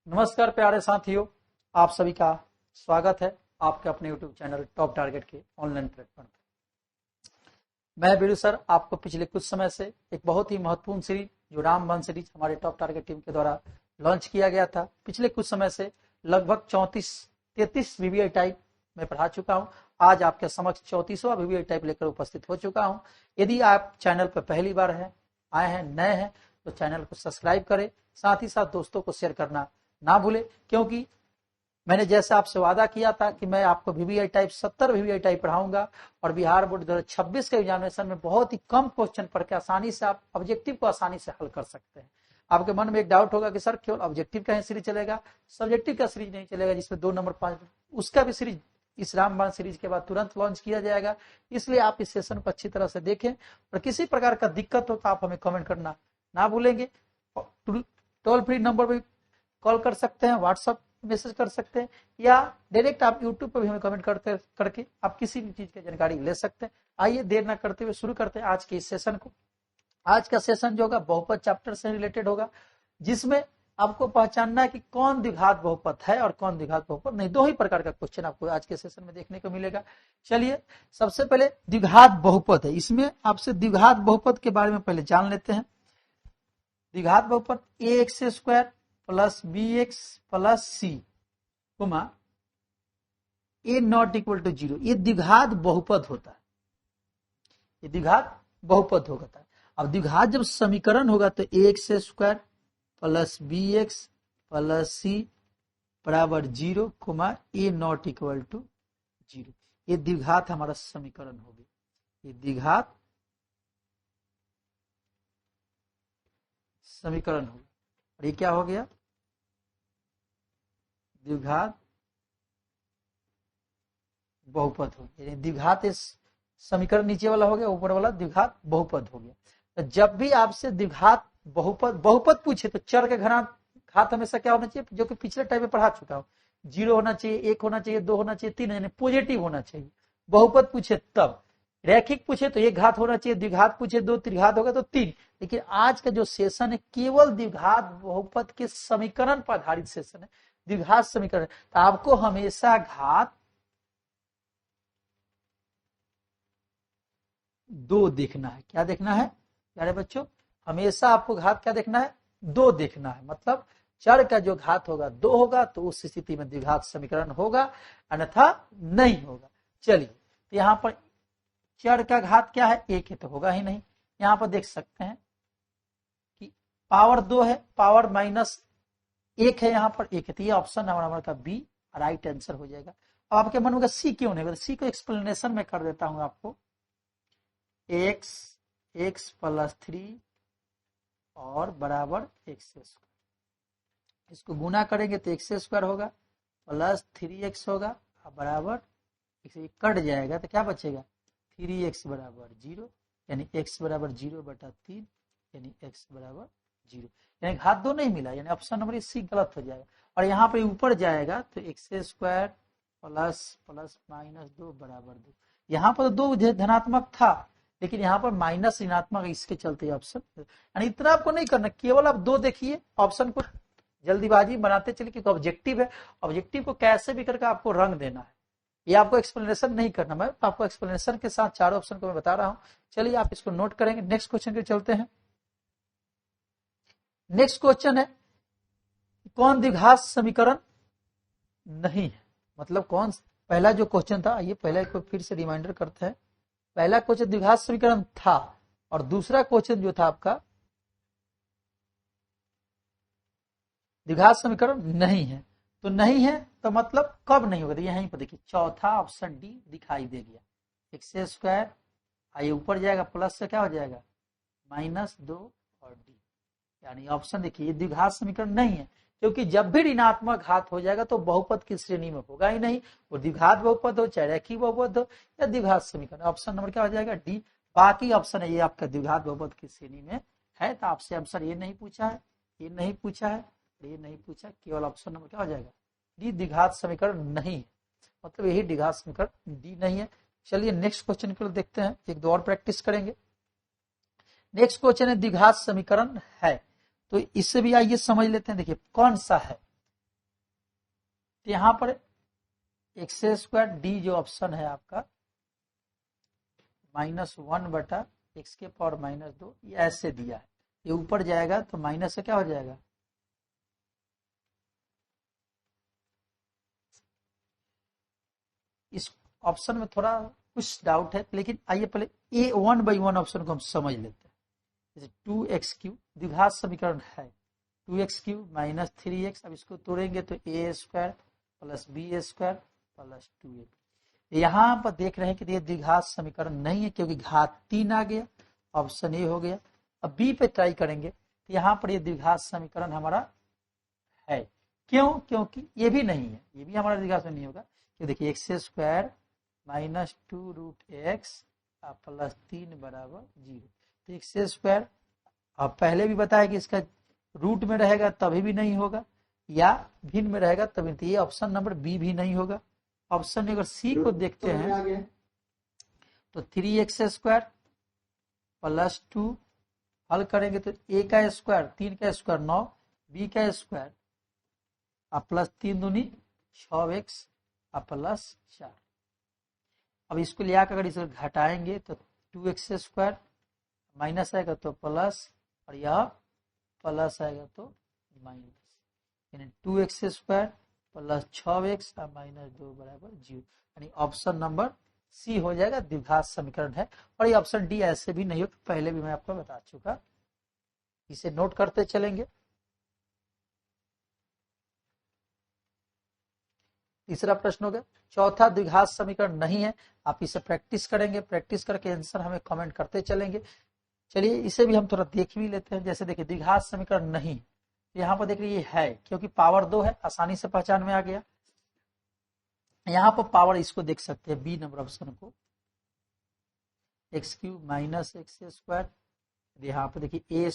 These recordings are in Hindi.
नमस्कार प्यारे साथियों, आप सभी का स्वागत है आपके अपने YouTube चैनल टॉप टारगेट के ऑनलाइन प्लेटफॉर्म पर। मैं बीरू सर आपको पिछले कुछ समय से एक बहुत ही महत्वपूर्ण सीरीज जो रामबन सीरीज हमारे टॉप टारगेट टीम के द्वारा लॉन्च किया गया था, पिछले कुछ समय से लगभग 34-33 VBI टाइप में पढ़ा चुका हूं। आज आपके समक्ष 34वां VBI टाइप लेकर उपस्थित हो चुका हूं। यदि आप चैनल पर पहली बार आए हैं, नए हैं, तो चैनल को सब्सक्राइब करें, साथ ही साथ दोस्तों को शेयर करना ना भूले, क्योंकि मैंने जैसे आपसे वादा किया था कि मैं आपको VBI टाइप 70 VBI टाइप पढ़ाऊंगा और बिहार बोर्ड 2026 के एग्जामिनेशन में बहुत ही कम क्वेश्चन पढ़ के आसानी से आप ऑब्जेक्टिव को आसानी से हल कर सकते हैं। आपके मन में एक डाउट होगा कि सर केवल ऑब्जेक्टिव का ही सीरीज चलेगा, सब्जेक्टिव का सीरीज नहीं चलेगा जिसमें 2 नंबर 5, उसका भी सीरीज इस रामबाण सीरीज के बाद तुरंत लॉन्च किया जाएगा। इसलिए आप इस सेशन को अच्छी तरह से देखें और किसी प्रकार का दिक्कत हो तो आप हमें कमेंट करना ना भूलेंगे। टोल फ्री नंबर पर कॉल कर सकते हैं, व्हाट्सएप मैसेज कर सकते हैं, या डायरेक्ट आप यूट्यूब पर भी हमें कमेंट करके आप किसी भी चीज की जानकारी ले सकते हैं। आइए देर न करते हुए शुरू करते हैं आज के इस सेशन को। आज का सेशन जो होगा बहुपद चैप्टर से रिलेटेड होगा, जिसमें आपको पहचानना है कि कौन द्विघात बहुपद है और कौन द्विघात बहुपद नहीं। 2 ही प्रकार का क्वेश्चन आपको आज के सेशन में देखने को मिलेगा। चलिए सबसे पहले द्विघात बहुपद है, इसमें आपसे द्विघात बहुपद के बारे में पहले जान लेते हैं। द्विघात बहुपद ax² plus bx plus c गुमा a नॉट इक्वल टू 0, ये द्विघात बहुपद होता है। ये द्विघात बहुपद होता है। अब द्विघात जब समीकरण होगा तो ax² plus bx plus c बराबर 0, a नॉट इक्वल टू 0, ये द्विघात हमारा समीकरण हो गया। ये द्विघात समीकरण हो गया और ये क्या हो गया? द्विघात बहुपद हो गया। यानी द्विघात इस समीकरण नीचे वाला हो गया, ऊपर वाला द्विघात बहुपद हो गया। तो जब भी आपसे द्विघात बहुपद पूछे तो चर के घात हमेशा क्या होना चाहिए, जो कि पिछले टाइम में पढ़ा चुका हूं, 0 होना चाहिए, 1 होना चाहिए, 2 होना चाहिए, 3 यानी पॉजिटिव होना चाहिए। बहुपद पूछे तब, रैखिक पूछे तो 1 घात होना चाहिए, द्विघात पूछे 2, त्रिघात होगा तो 3। लेकिन आज का जो सेशन है केवल द्विघात बहुपद के समीकरण पर आधारित सेशन है, द्विघात समीकरण। तो आपको हमेशा घात 2 देखना है। क्या देखना है प्यारे बच्चों? हमेशा आपको घात क्या देखना है? 2 देखना है। मतलब चर का जो घात होगा 2 होगा तो उस स्थिति में द्विघात समीकरण होगा, अन्यथा नहीं होगा। चलिए तो यहां पर चर का घात क्या है? 1 है तो होगा ही नहीं। यहां पर देख सकते हैं कि पावर 2 है, पावर -1 है, यहां पर 1 है, तो ये ऑप्शन हमारा का बी राइट आंसर हो जाएगा। अब आपके मन होगा सी क्यों नहीं? सी को एक्सप्लेनेशन में कर देता हूं आपको। x प्लस 3 और बराबर x², इसको गुना करेंगे तो x² होगा प्लस 3x होगा बराबर x, कट जाएगा तो क्या बचेगा? 3x बराबर 0, यानी x बराबर 0/3, यानी x बराबर 0, यानी घात 2 नहीं मिला, यानी ऑप्शन नंबर सी गलत हो जाएगा। और यहाँ पे ऊपर जाएगा तो x² प्लस -2 बराबर 2। यहाँ पर 2 धनात्मक था, लेकिन यहाँ पर माइनस ऋणात्मक, इसके चलते ऑप्शन, यानी इतना आपको नहीं करना, केवल आप 2 देखिए। ऑप्शन को जल्दीबाजी बनाते चलिए क्योंकि ऑब्जेक्टिव है, ऑब्जेक्टिव को कैसे भी करके आपको रंग देना है, ये आपको एक्सप्लेनेशन नहीं करना। मैं आपको एक्सप्लेनेशन के साथ 4 ऑप्शन को मैं बता रहा हूं। चलिए आप इसको नोट करेंगे। नेक्स्ट क्वेश्चन के चलते हैं। नेक्स्ट क्वेश्चन है कौन द्विघात समीकरण नहीं है? मतलब कौन, पहला जो क्वेश्चन था, ये पहला को फिर से रिमाइंडर करते हैं। पहला क्वेश्चन द्विघात समीकरण था और दूसरा क्वेश्चन जो था आपका द्विघात समीकरण नहीं है। तो नहीं है तो मतलब कब नहीं होगा? तो यहीं पर देखिए चौथा ऑप्शन डी दिखाई दे गया। x² आइए ऊपर जाएगा, प्लस से क्या हो जाएगा? -2 और डी, यानी ऑप्शन देखिए द्विघात समीकरण नहीं है, क्योंकि जब भी ऋणात्मक घात हो जाएगा तो बहुपद की श्रेणी में होगा ही नहीं। वो द्विघात बहुपद हो, चाहे रैखिक बहुपद हो या द्विघात समीकरण, ऑप्शन नंबर क्या हो जाएगा? डी। बाकी ऑप्शन है ये आपका द्विघात बहुपद की श्रेणी में है। तो आपसे आंसर ये नहीं पूछा है, ये नहीं पूछा है, ये नहीं पूछा, केवल ऑप्शन नंबर क्या हो जाएगा? डी, द्विघात समीकरण नहीं है। मतलब यही द्विघात समीकरण डी नहीं है। चलिए नेक्स्ट क्वेश्चन को देखते हैं, 1-2 और प्रैक्टिस करेंगे। नेक्स्ट क्वेश्चन है द्विघात समीकरण है, तो इससे भी आइए समझ लेते हैं। देखिए कौन सा है, तो यहाँ पर एक्स स्क्वायर डी जो ऑप्शन है आपका -1/(x⁻²) ये ऐसे दिया है, ये ऊपर जाएगा तो माइनस से क्या हो जाएगा, इस ऑप्शन में थोड़ा कुछ डाउट है, लेकिन आइए पहले ए 1/1 ऑप्शन को हम समझ लेते हैं। जैसे 2x³ द्विघात समीकरण है, 2x³ - 3x, अब इसको तोड़ेंगे तो a² + b² + 2a। यहां पर देख रहे हैं कि ये द्विघात समीकरण नहीं है क्योंकि घात 3 आ गया, ऑप्शन ए हो गया। अब बी पे ट्राई करेंगे तो यहाँ पर ये द्विघात समीकरण हमारा है, क्यों, क्योंकि ये भी नहीं है, ये भी हमारा द्विघात में नहीं होगा। तो देखिए x² - 2√x + 3 = 0। तो x² अब पहले भी बताया कि इसका रूट में रहेगा तभी भी नहीं होगा, या भिन्न में रहेगा तभी, तो ये ऑप्शन नंबर बी भी नहीं होगा। ऑप्शन अगर सी को देखते हैं तो 3x² + 2 हल करेंगे तो a का स्क्वायर, 3 का स्क्वायर 9, b का स्क्वायर + 3 दूनी 6x + 4। अब इसको ले आकर अगर इसे घटाएंगे तो 2x² माइनस आएगा तो प्लस, और यह प्लस आएगा तो माइनस, यानी 2x² + 6x - 2 = 0, यानी ऑप्शन नंबर सी हो जाएगा, द्विघात समीकरण है। और ये ऑप्शन डी ऐसे भी नहीं हो, पहले भी मैं आपको बता चुका, इसे नोट करते चलेंगे। तीसरा प्रश्न हो गया, चौथा द्विघात समीकरण नहीं है, आप इसे प्रैक्टिस करेंगे, प्रैक्टिस करके आंसर हमें कमेंट करते चलेंगे। चलिए इसे भी हम थोड़ा देख भी लेते हैं। जैसे देखिए द्विघात समीकरण नहीं, यहाँ पर देखिए ये है क्योंकि पावर 2 है, आसानी से पहचान में आ गया। यहाँ पर पावर इसको देख सकते हैं, बी नंबर ऑप्शन को, x³ - x², यहाँ पे देखिए a²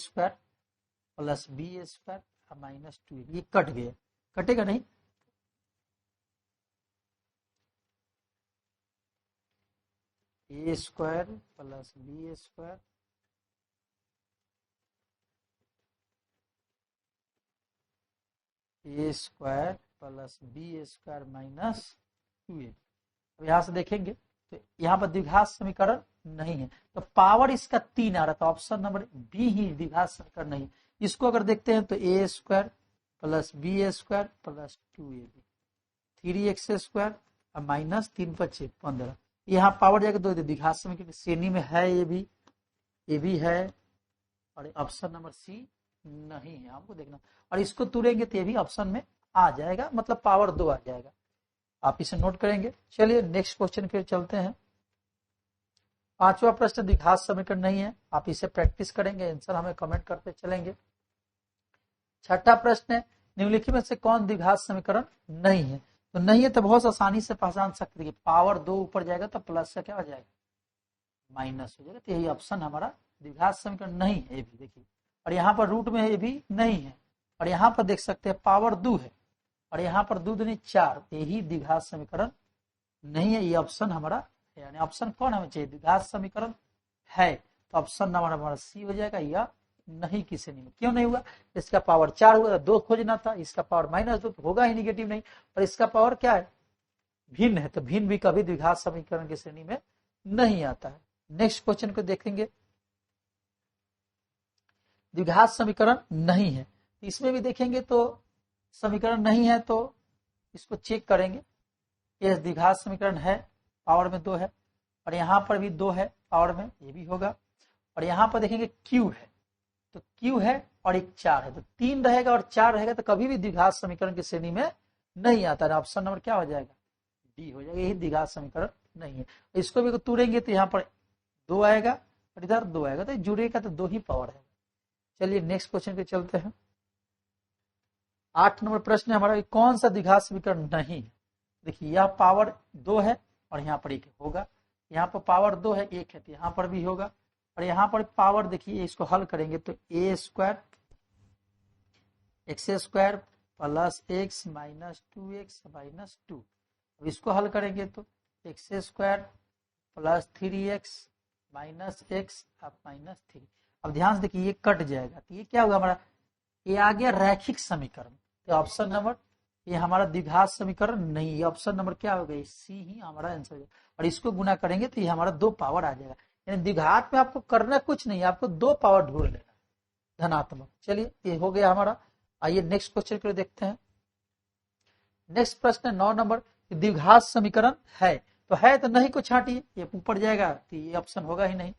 + b² - 2, ये कट गया, कटेगा नहीं, a² + b² a² + b² - 2a। अब यहां से देखेंगे तो यहाँ पर द्विघात समीकरण नहीं है, तो पावर इसका 3 आ रहा था, ऑप्शन नंबर बी ही द्विघात समीकरण नहीं। इसको अगर देखते हैं तो a² + b² + 2ab, 3x² -3 × 5 = 15, यहाँ पावर जाएगा 2, द्विघात समीकरण श्रेणी में है, ये भी है, और ऑप्शन नंबर सी नहीं है, हमको देखना। और इसको तुरेंगे तो ये भी ऑप्शन में आ जाएगा, मतलब पावर 2 आ जाएगा, आप इसे नोट करेंगे। चलिए नेक्स्ट क्वेश्चन पे चलते हैं। पांचवा प्रश्न द्विघात समीकरण नहीं है, आप इसे प्रैक्टिस करेंगे, आंसर हमें कमेंट करते चलेंगे। छठा प्रश्न है, निम्नलिखित में से कौन द्विघात समीकरण नहीं है, तो नहीं है तो बहुत आसानी से पहचान सकते हैं, पावर 2 ऊपर जाएगा तो प्लस से क्या हो जाएगा, माइनस हो जाएगा, तो यही ऑप्शन हमारा द्विघात समीकरण नहीं है, ये भी देखिए। और यहाँ पर रूट में ये भी नहीं है, और यहाँ पर देख सकते हैं पावर 2 है, और यहाँ पर 2 दूनी 4, यही द्विघात समीकरण नहीं है, ये ऑप्शन हमारा है, यानी ऑप्शन कौन हमें चाहिए, द्विघात समीकरण है, तो ऑप्शन नंबर हमारा सी हो जाएगा, या नहीं किसी नहीं, क्यों नहीं हुआ, इसका पावर 4 हुआ, 2 खोजना था, इसका पावर -2 तो होगा ही निगेटिव नहीं, और इसका पावर क्या है, भिन्न है, तो भिन्न भी कभी द्विघात समीकरण की श्रेणी में नहीं आता है। नेक्स्ट क्वेश्चन को देखेंगे, द्विघात समीकरण नहीं है, इसमें भी देखेंगे तो समीकरण नहीं है, तो इसको चेक करेंगे, ये द्विघात समीकरण है, पावर में 2 है, और यहाँ पर भी 2 है पावर में, ये भी होगा, और यहाँ पर देखेंगे Q है, तो Q है और एक 4 है, तो 3 रहेगा और 4 रहेगा, तो कभी भी द्विघात समीकरण की श्रेणी में नहीं आता है, ऑप्शन नंबर क्या हो जाएगा, डी हो जाएगा, यही द्विघात समीकरण नहीं है। इसको भी तोड़ेंगे तो यहाँ पर 2 आएगा और इधर 2 आएगा, तो जुड़ेगा तो 2 ही पावर है। चलिए नेक्स्ट क्वेश्चन पे चलते हैं। 8 नंबर प्रश्न है हमारा, कौन सा द्विघात समीकरण नहीं है, देखिए यह पावर 2 है और यहाँ पर 1 होगा, यहाँ पर पावर 2 है 1 है, तो यहाँ पर भी होगा, और यहाँ पर पावर देखिए, इसको हल करेंगे तो a² x² + x - 2x - 2, अब इसको हल करेंगे तो x² + 3x - x - 3। अब ध्यान से देखिए ये कट जाएगा, तो ये क्या होगा हमारा, ये आ गया रैखिक समीकरण, तो ऑप्शन नंबर ये हमारा द्विघात समीकरण नहीं, ये ऑप्शन नंबर क्या हो गई, सी ही हमारा आंसर है। और इसको गुना करेंगे तो ये हमारा 2 पावर आ जाएगा। यानी द्विघात में आपको करना कुछ नहीं, आपको 2 पावर ढूंढ लेना, धनात्मक। चलिए ये हो गया हमारा। आइए नेक्स्ट क्वेश्चन को देखते हैं। नेक्स्ट प्रश्न है 9 नंबर, द्विघात समीकरण है, तो है तो नहीं को छाटिए, ये ऊपर जाएगा तो ये ऑप्शन होगा ही नहीं।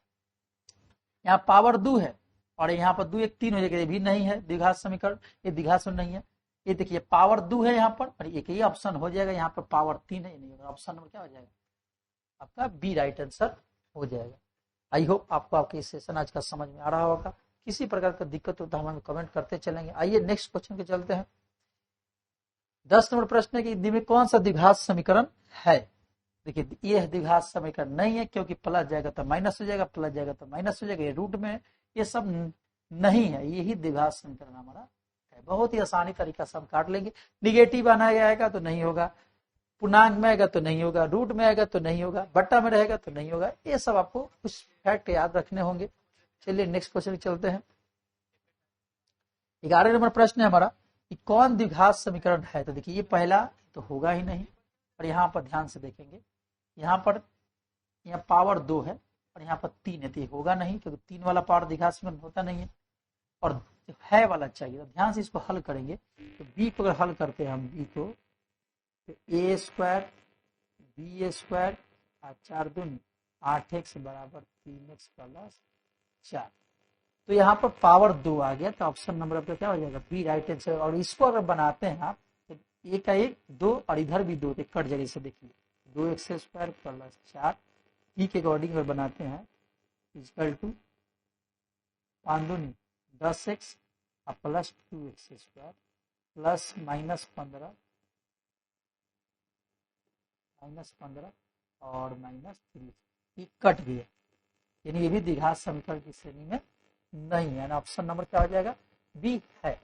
यहाँ पावर 2 है और यहाँ पर 2 1 3 हो जाएगा, ये भी नहीं है द्विघात समीकरण, ये द्विघात समीकरण नहीं है। ये देखिए पावर 2 है यहाँ पर और एक ही ऑप्शन हो जाएगा, यहाँ पर पावर 3 है, नहीं होगा। ऑप्शन नंबर क्या हो जाएगा आपका बी राइट आंसर हो जाएगा। आई होप आपको आपके सेशन आज का समझ में आ रहा होगा। किसी प्रकार का दिक्कत हो तो हमें कमेंट करते चलेंगे। आइए नेक्स्ट क्वेश्चन के चलते हैं। 10 नंबर प्रश्न है कि में कौन सा द्विघात समीकरण है। देखिए ये द्विघात समीकरण नहीं है, क्योंकि प्लस जाएगा तो माइनस हो जाएगा, प्लस जाएगा तो माइनस हो जाएगा, ये रूट में ये सब नहीं है, यही द्विघात समीकरण हमारा है। बहुत ही आसानी तरीका से हम काट लेंगे। निगेटिव बनाया आएगा तो नहीं होगा, पूर्णांक में आएगा तो नहीं होगा, रूट में आएगा तो नहीं होगा, बट्टा में रहेगा तो नहीं होगा। ये सब आपको कुछ फैक्ट याद रखने होंगे। चलिए नेक्स्ट क्वेश्चन चलते हैं। 11 नंबर प्रश्न है हमारा कि कौन द्विघात समीकरण है। तो देखिए ये पहला तो होगा ही नहीं, और यहाँ पर ध्यान से देखेंगे, यहाँ पर यहाँ पावर 2 है और यहाँ पर 3 है, तो ये होगा नहीं, क्योंकि 3 वाला पावर द्विघात समीकरण होता नहीं है, और है वाला चाहिए। तो ध्यान से इसको हल करेंगे, तो बी को अगर हल करते हैं हम बी को, तो ए स्क्वायर बी ए स्क्वायर 4 दूनी 8x बराबर 3x प्लस 4। तो यहाँ पर पावर 2 आ गया, तो ऑप्शन नंबर आपका क्या हो जाएगा बी राइट आंसर। और इसको अगर बनाते हैं आप तो एक का 1 2 और इधर भी 2 कट जगह से देखिए 2x स्क्वायर प्लस 4 ई के अकॉर्डिंग अगर बनाते हैं इक्वल टू 5 दूनी 10x plus 2x square plus -15 और -3 ये कट गया, यानी ये भी द्विघात समीकरण की श्रेणी में नहीं है। ऑप्शन नंबर क्या हो जाएगा बी है।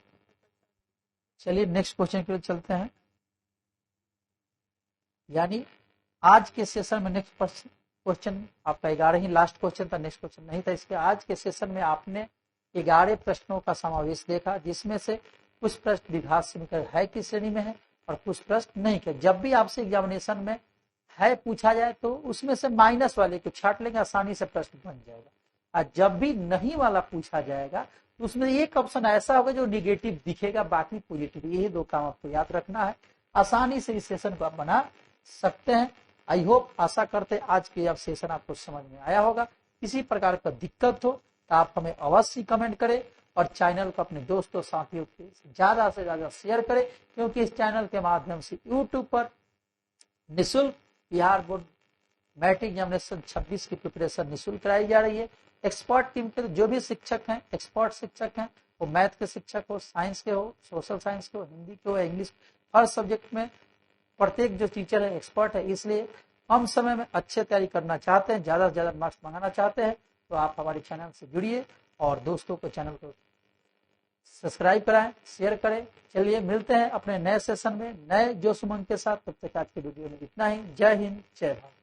चलिए नेक्स्ट क्वेश्चन के लिए चलते हैं। यानी आज के सेशन में नेक्स्ट क्वेश्चन आपका 11 ही लास्ट क्वेश्चन था, नेक्स्ट क्वेश्चन नहीं था। इसके आज के सेशन में आपने 11 प्रश्नों का समावेश देखा, जिसमें से कुछ प्रश्न द्विघात समीकरण है की श्रेणी में है और कुछ प्रश्न नहीं के। जब भी आपसे एग्जामिनेशन में है पूछा जाए तो उसमें से माइनस वाले को छाट लेंगे, आसानी से प्रश्न बन जाएगा। और जब भी नहीं वाला पूछा जाएगा तो उसमें एक ऑप्शन ऐसा होगा जो निगेटिव दिखेगा, बाकी पॉजिटिव। यही 2 काम आपको याद रखना है। आसानी से इस सेशन को आप बना सकते हैं। आई होप, आशा करते आज के सेशन आपको समझ में आया होगा। किसी प्रकार का दिक्कत हो तो आप हमें अवश्य कमेंट करें और चैनल को अपने दोस्तों साथियों के ज्यादा से ज्यादा शेयर करें, क्योंकि इस चैनल के माध्यम से यूट्यूब पर निःशुल्क बिहार बोर्ड मैट्रिक एग्जामिनेशन 26 की प्रिपरेशन निःशुल्क कराई जा रही है। एक्सपर्ट टीम के जो भी शिक्षक हैं, एक्सपर्ट शिक्षक हैं, वो मैथ के शिक्षक हो, साइंस के हो, सोशल साइंस के हो, हिंदी के हो, इंग्लिश, हर सब्जेक्ट में प्रत्येक जो टीचर है एक्सपर्ट है। इसलिए कम समय में अच्छे तैयारी करना चाहते हैं, ज्यादा से ज्यादा मार्क्स मंगाना चाहते हैं, तो आप हमारे चैनल से जुड़िए और दोस्तों को चैनल को सब्सक्राइब कराएं, शेयर करें। चलिए मिलते हैं अपने नए सेशन में नए जोश उमंग के साथ। तब तक आज की वीडियो में इतना ही। जय हिंद, जय भारत।